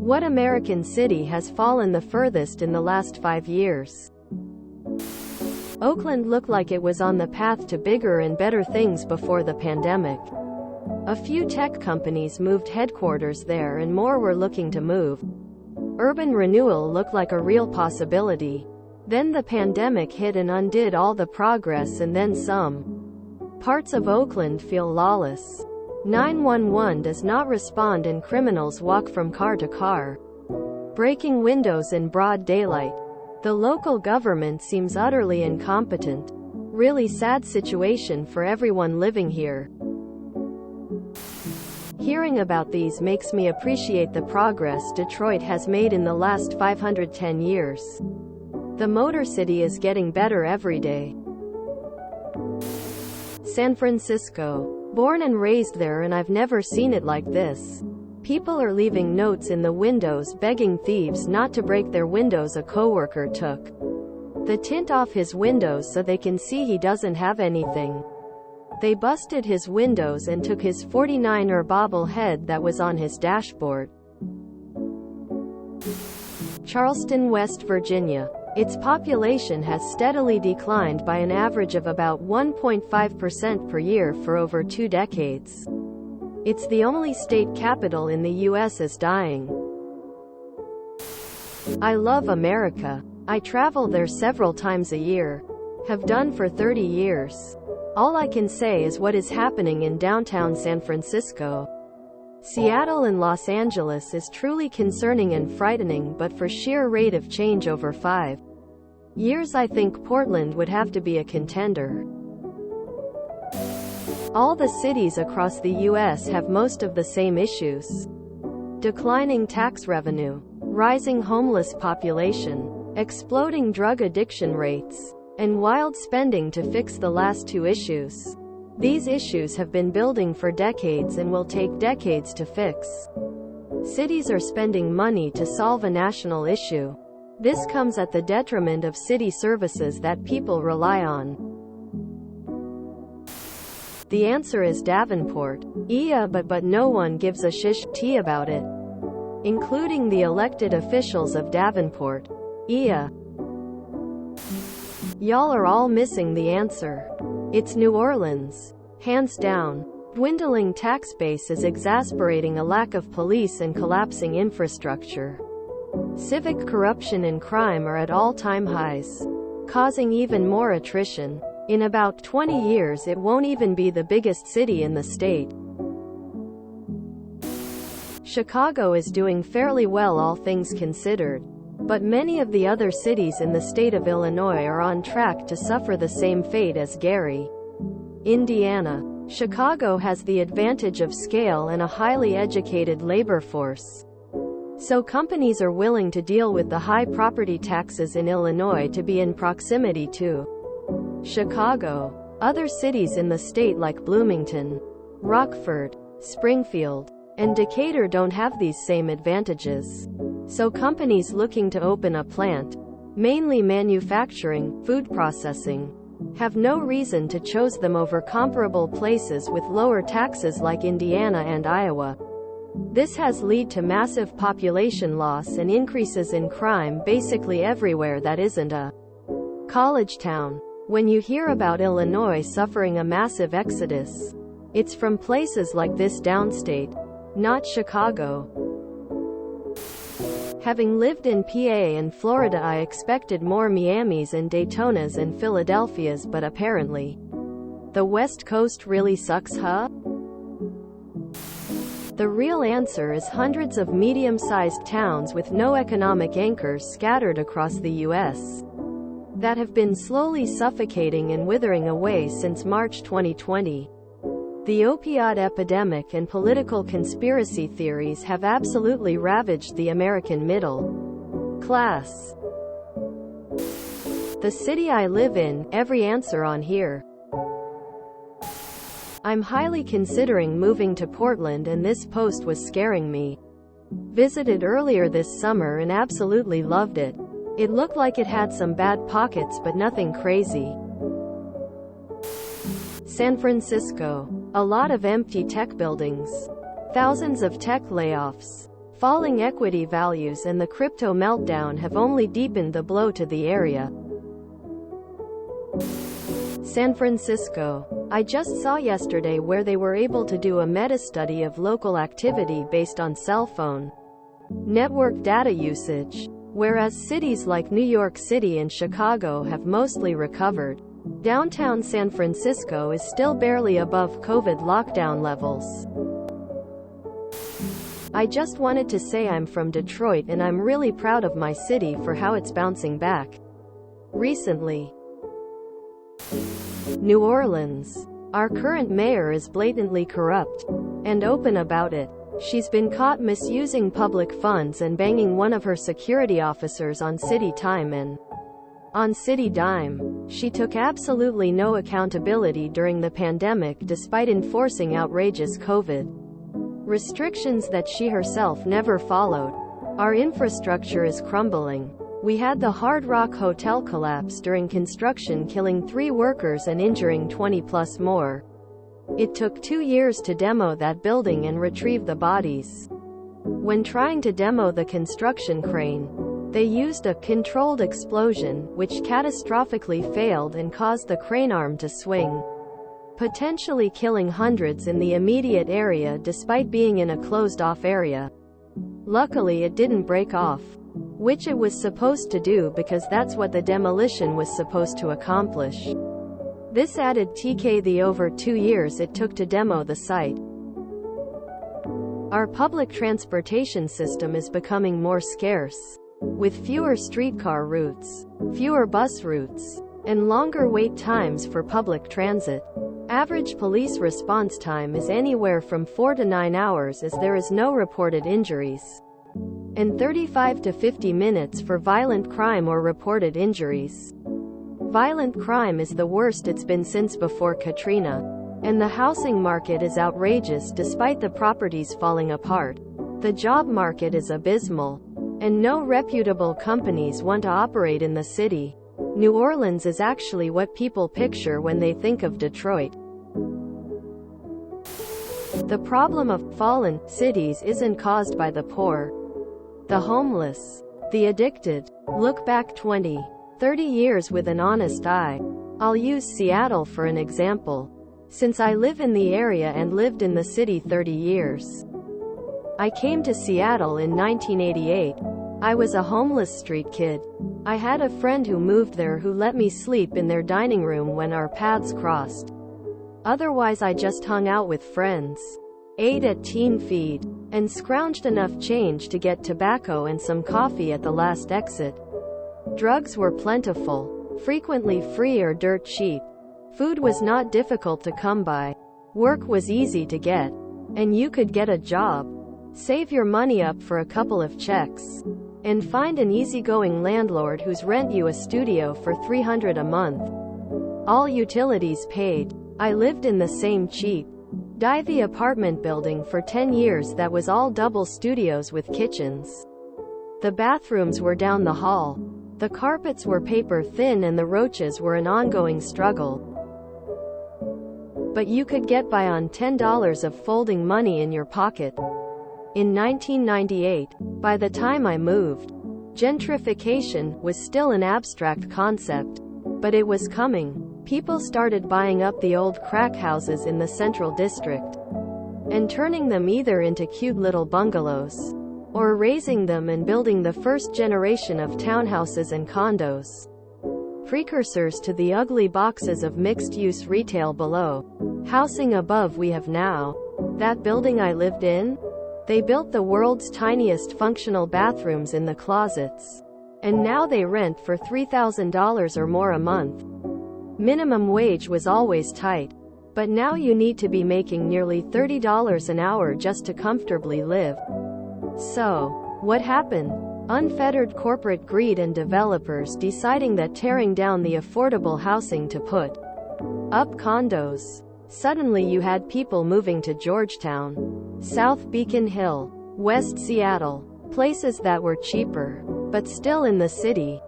What American city has fallen the furthest in the last 5 years? Oakland looked like it was on the path to bigger and better things before the pandemic. A few tech companies moved headquarters there and more were looking to move. Urban renewal looked like a real possibility. Then the pandemic hit and undid all the progress and then some. Parts of Oakland feel lawless. 911 does not respond and criminals walk from car to car, breaking windows in broad daylight. The local government seems utterly incompetent. Really sad situation for everyone living here. Hearing about these makes me appreciate the progress Detroit has made in the last 510 years. The Motor City is getting better every day. San Francisco. Born and raised there, and I've never seen it like this. People are leaving notes in the windows begging thieves not to break their windows. A coworker took the tint off his windows so they can see he doesn't have anything. They busted his windows and took his 49er bobblehead that was on his dashboard. Charleston, West Virginia. Its population has steadily declined by an average of about 1.5% per year for over 2 decades. It's the only state capital in the U.S. is dying. I love America. I travel there several times a year. Have done for 30 years. All I can say is what is happening in downtown San Francisco. Seattle and Los Angeles is truly concerning and frightening, but for sheer rate of change over 5 years I think Portland would have to be a contender. All the cities across the U.S. have most of the same issues. Declining tax revenue, rising homeless population, exploding drug addiction rates, and wild spending to fix the last 2 issues. These issues have been building for decades and will take decades to fix. Cities are spending money to solve a national issue. This comes at the detriment of city services that people rely on. The answer is Davenport. Yeah, but no one gives a shish about it, including the elected officials of Davenport. Yeah. Y'all are all missing the answer. It's New Orleans. Hands down. Dwindling tax base is exasperating a lack of police and collapsing infrastructure. Civic corruption and crime are at all-time highs, causing even more attrition. In about 20 years it won't even be the biggest city in the state. Chicago is doing fairly well all things considered, but many of the other cities in the state of Illinois are on track to suffer the same fate as Gary, Indiana. Chicago has the advantage of scale and a highly educated labor force. So companies are willing to deal with the high property taxes in Illinois to be in proximity to Chicago. Other cities in the state like Bloomington, Rockford, Springfield, and Decatur don't have these same advantages. So companies looking to open a plant, mainly manufacturing, food processing, have no reason to choose them over comparable places with lower taxes like Indiana and Iowa. This has led to massive population loss and increases in crime basically everywhere that isn't a college town. When you hear about Illinois suffering a massive exodus, it's from places like this downstate, not Chicago. Having lived in PA and Florida, I expected more Miamis and Daytonas and Philadelphias, but apparently the West Coast really sucks, huh? The real answer is hundreds of medium-sized towns with no economic anchors scattered across the U.S. that have been slowly suffocating and withering away since March 2020. The opioid epidemic and political conspiracy theories have absolutely ravaged the American middle class. The city I live in, every answer on here. I'm highly considering moving to Portland, and this post was scaring me. Visited earlier this summer and absolutely loved it. It looked like it had some bad pockets but nothing crazy. San Francisco. A lot of empty tech buildings. Thousands of tech layoffs. Falling equity values and the crypto meltdown have only deepened the blow to the area. San Francisco. I just saw yesterday where they were able to do a meta-study of local activity based on cell phone network data usage. Whereas cities like New York City and Chicago have mostly recovered, downtown San Francisco is still barely above COVID lockdown levels. I just wanted to say I'm from Detroit and I'm really proud of my city for how it's bouncing back recently. New Orleans. Our current mayor is blatantly corrupt and open about it. She's been caught misusing public funds and banging one of her security officers on city time and on city dime. She took absolutely no accountability during the pandemic despite enforcing outrageous COVID restrictions that she herself never followed. Our infrastructure is crumbling. We had the Hard Rock Hotel collapse during construction, killing 3 workers and injuring 20+ more. It took 2 years to demo that building and retrieve the bodies. When trying to demo the construction crane, they used a controlled explosion, which catastrophically failed and caused the crane arm to swing, potentially killing hundreds in the immediate area despite being in a closed-off area. Luckily it didn't break off, which it was supposed to do because that's what the demolition was supposed to accomplish. This added TK the over 2 years it took to demo the site. Our public transportation system is becoming more scarce, with fewer streetcar routes, fewer bus routes, and longer wait times for public transit. Average police response time is anywhere from 4 to 9 hours as there is no reported injuries, and 35 to 50 minutes for violent crime or reported injuries. Violent crime is the worst it's been since before Katrina, and the housing market is outrageous despite the properties falling apart. The job market is abysmal, and no reputable companies want to operate in the city. New Orleans is actually what people picture when they think of Detroit. The problem of fallen cities isn't caused by the poor, the homeless, the addicted. Look back 20, 30 years with an honest eye. I'll use Seattle for an example, since I live in the area and lived in the city 30 years. I came to Seattle in 1988. I was a homeless street kid. I had a friend who moved there who let me sleep in their dining room when our paths crossed. Otherwise I just hung out with friends, ate at Teen Feed, and scrounged enough change to get tobacco and some coffee at the last exit. Drugs were plentiful, frequently free or dirt cheap. Food was not difficult to come by. Work was easy to get, and you could get a job, save your money up for a couple of checks, and find an easygoing landlord who's rent you a studio for $300 a month. All utilities paid. I lived in the same cheap, divey apartment building for 10 years that was all double studios with kitchens. The bathrooms were down the hall. The carpets were paper thin and the roaches were an ongoing struggle. But you could get by on $10 of folding money in your pocket. In 1998, by the time I moved, gentrification was still an abstract concept, but it was coming. People started buying up the old crack houses in the Central District and turning them either into cute little bungalows or raising them and building the first generation of townhouses and condos, precursors to the ugly boxes of mixed-use retail below. Housing above we have now. That building I lived in? They built the world's tiniest functional bathrooms in the closets, and now they rent for $3,000 or more a month. Minimum wage was always tight, but now you need to be making nearly $30 an hour just to comfortably live. So, what happened? Unfettered corporate greed and developers deciding that tearing down the affordable housing to put up condos. Suddenly you had people moving to Georgetown, South Beacon Hill, West Seattle, places that were cheaper, but still in the city.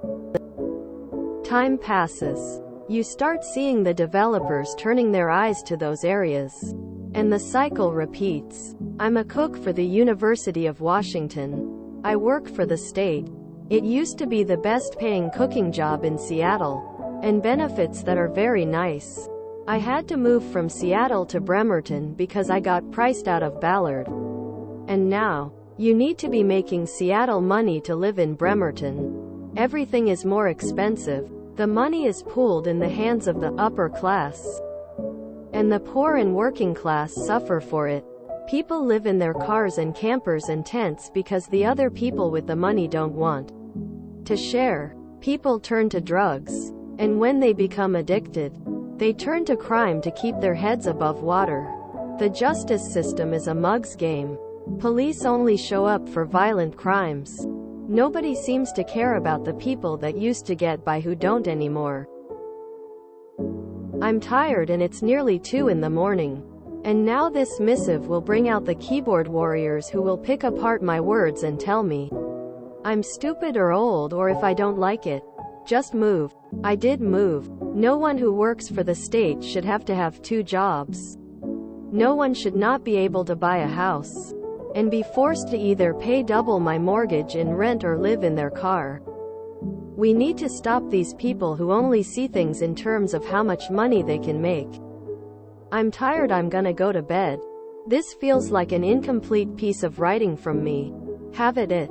Time passes. You start seeing the developers turning their eyes to those areas, And the cycle repeats. I'm a cook for the University of Washington. I work for the state. It used to be the best paying cooking job in Seattle, and benefits that are very nice. I had to move from Seattle to Bremerton because I got priced out of Ballard. And now, you need to be making Seattle money to live in Bremerton. Everything is more expensive. The money is pooled in the hands of the upper class. And the poor and working class suffer for it. People live in their cars and campers and tents because the other people with the money don't want to share. People turn to drugs. And when they become addicted, they turn to crime to keep their heads above water. The justice system is a mug's game. Police only show up for violent crimes. Nobody seems to care about the people that used to get by who don't anymore. I'm tired and it's nearly 2 in the morning. And now this missive will bring out the keyboard warriors who will pick apart my words and tell me I'm stupid or old, or if I don't like it, just move. I did move. No one who works for the state should have to have 2 jobs. No one should not be able to buy a house and be forced to either pay double my mortgage in rent or live in their car. We need to stop these people who only see things in terms of how much money they can make. I'm tired. I'm gonna go to bed. This feels like an incomplete piece of writing from me. Have it.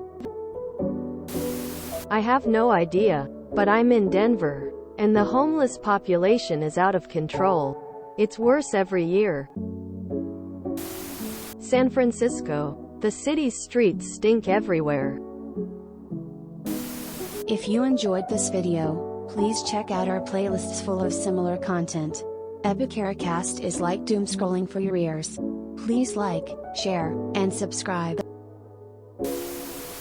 I have no idea, but I'm in Denver, and the homeless population is out of control. It's worse every year. San Francisco. The city's streets stink everywhere. If you enjoyed this video, please check out our playlists full of similar content. Epicaricast is like doom scrolling for your ears. Please like, share, and subscribe.